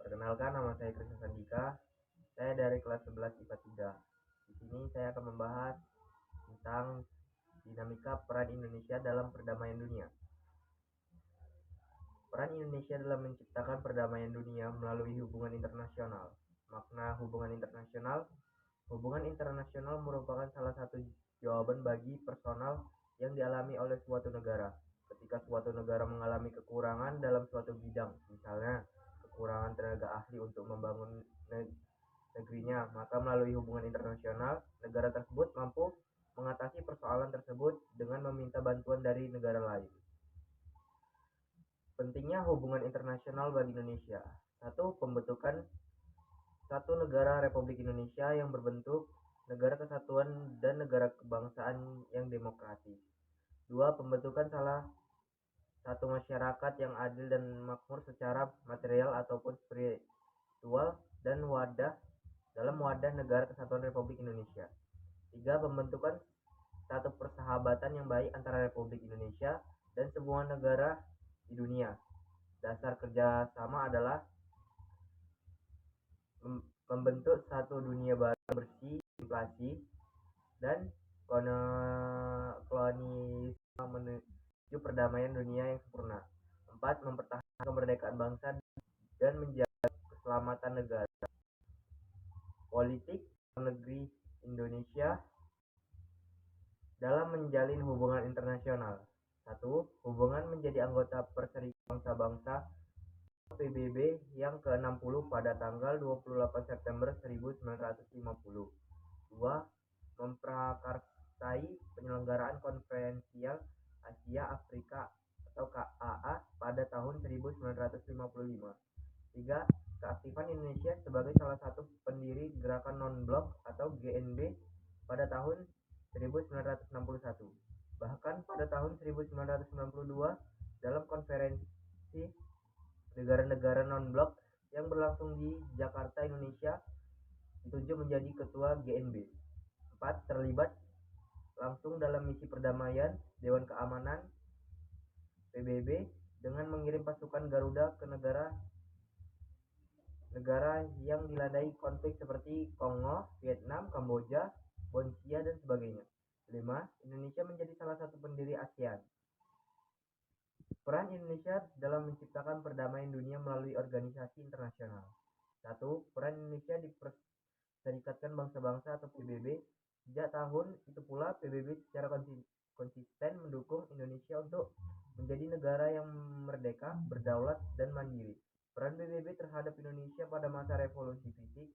Perkenalkan, nama saya Krisna Sandika. Saya dari kelas 11 IPA 3. Di sini saya akan membahas tentang dinamika peran Indonesia dalam perdamaian dunia. Peran Indonesia dalam menciptakan perdamaian dunia melalui hubungan internasional. Makna hubungan internasional merupakan salah satu jawaban bagi personal yang dialami oleh suatu negara. Ketika suatu negara mengalami kekurangan dalam suatu bidang, misalnya kekurangan tenaga ahli untuk membangun negerinya, maka melalui hubungan internasional, negara tersebut mampu mengatasi persoalan tersebut dengan meminta bantuan dari negara lain. Pentingnya hubungan internasional bagi Indonesia. 1. Pembentukan satu negara Republik Indonesia yang berbentuk negara kesatuan dan negara kebangsaan yang demokratis. 2. Pembentukan salah satu masyarakat yang adil dan makmur secara material ataupun spiritual dan dalam wadah negara kesatuan Republik Indonesia. 3. Pembentukan satu persahabatan yang baik antara Republik Indonesia dan semua negara di dunia. Dasar kerjasama adalah membentuk satu dunia baru bersih, inflasi, dan kolonialisme menuju perdamaian dunia yang sempurna. 4. Mempertahankan kemerdekaan bangsa dan menjaga keselamatan negara. Politik negeri Indonesia dalam menjalin hubungan internasional. 1. Hubungan menjadi anggota Perserikatan Bangsa-Bangsa PBB yang ke-60 pada tanggal 28 September 1950. 2. Memprakarsai penyelenggaraan konferensial Asia Afrika atau KAA pada tahun 1955. 3. Keaktifan Indonesia sebagai salah satu pendiri Gerakan Non-Blok atau GNB pada tahun 1961. Bahkan pada tahun 1992 dalam konferensi negara-negara non-blok yang berlangsung di Jakarta, Indonesia ditunjuk menjadi ketua GNB. 4. Terlibat langsung dalam misi perdamaian Dewan Keamanan PBB dengan mengirim pasukan Garuda ke negara yang dilandai konflik seperti Kongo, Vietnam, Kamboja, Bosnia, dan sebagainya. 5. Indonesia menjadi salah satu pendiri ASEAN. Peran Indonesia dalam menciptakan perdamaian dunia melalui organisasi internasional. 1. Peran Indonesia di Perserikatan Bangsa-Bangsa atau PBB. Sejak tahun itu pula PBB secara konsisten mendukung Indonesia untuk menjadi negara yang merdeka, berdaulat, dan mandiri. Peran PBB terhadap Indonesia pada masa revolusi fisik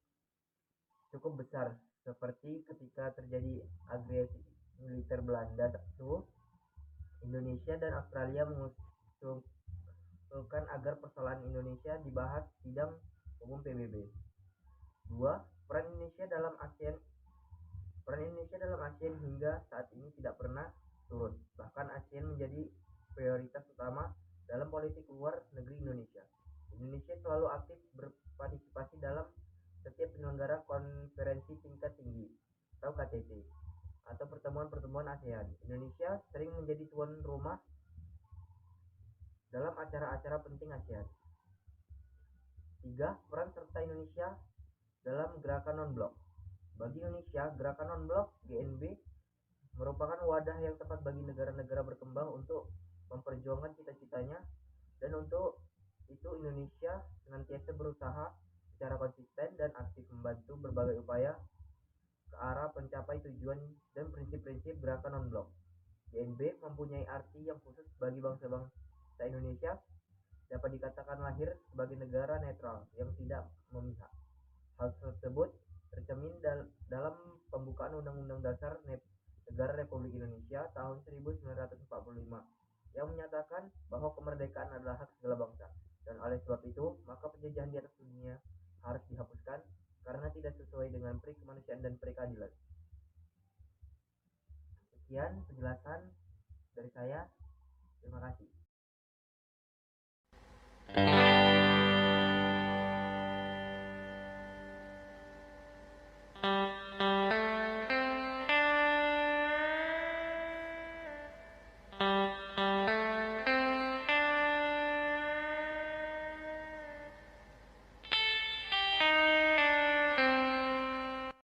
cukup besar, seperti ketika terjadi agresi militer Belanda tersebut. Indonesia dan Australia mengusulkan agar persoalan Indonesia dibahas sidang umum PBB. 2. Peran Indonesia dalam ASEAN hingga saat ini tidak pernah turun. Bahkan ASEAN menjadi prioritas utama dalam politik luar negeri Indonesia. Indonesia selalu aktif berpartisipasi dalam setiap penyelenggara konferensi tingkat tinggi atau KTT atau pertemuan-pertemuan ASEAN. Indonesia sering menjadi tuan rumah dalam acara-acara penting ASEAN. 3. Peran serta Indonesia dalam gerakan non-blok. Bagi Indonesia, gerakan non-blok GNB merupakan wadah yang tepat bagi negara-negara berkembang untuk memperjuangkan cita-citanya, dan untuk itu Indonesia senantiasa berusaha secara konsisten dan aktif membantu berbagai upaya ke arah pencapai tujuan dan prinsip-prinsip gerakan non-blok. GNB mempunyai arti yang khusus bagi bangsa-bangsa Indonesia, dapat dikatakan lahir sebagai negara netral yang tidak memihak. Hal tersebut tercermin dalam pembukaan Undang-Undang Dasar Negara Republik Indonesia tahun 1945 yang menyatakan bahwa kemerdekaan adalah hak segala bangsa, dan oleh sebab itu maka penjajahan di atas dunia harus dihapuskan karena tidak sesuai dengan peri kemanusiaan dan peri keadilan. Sekian penjelasan dari saya. Terima kasih.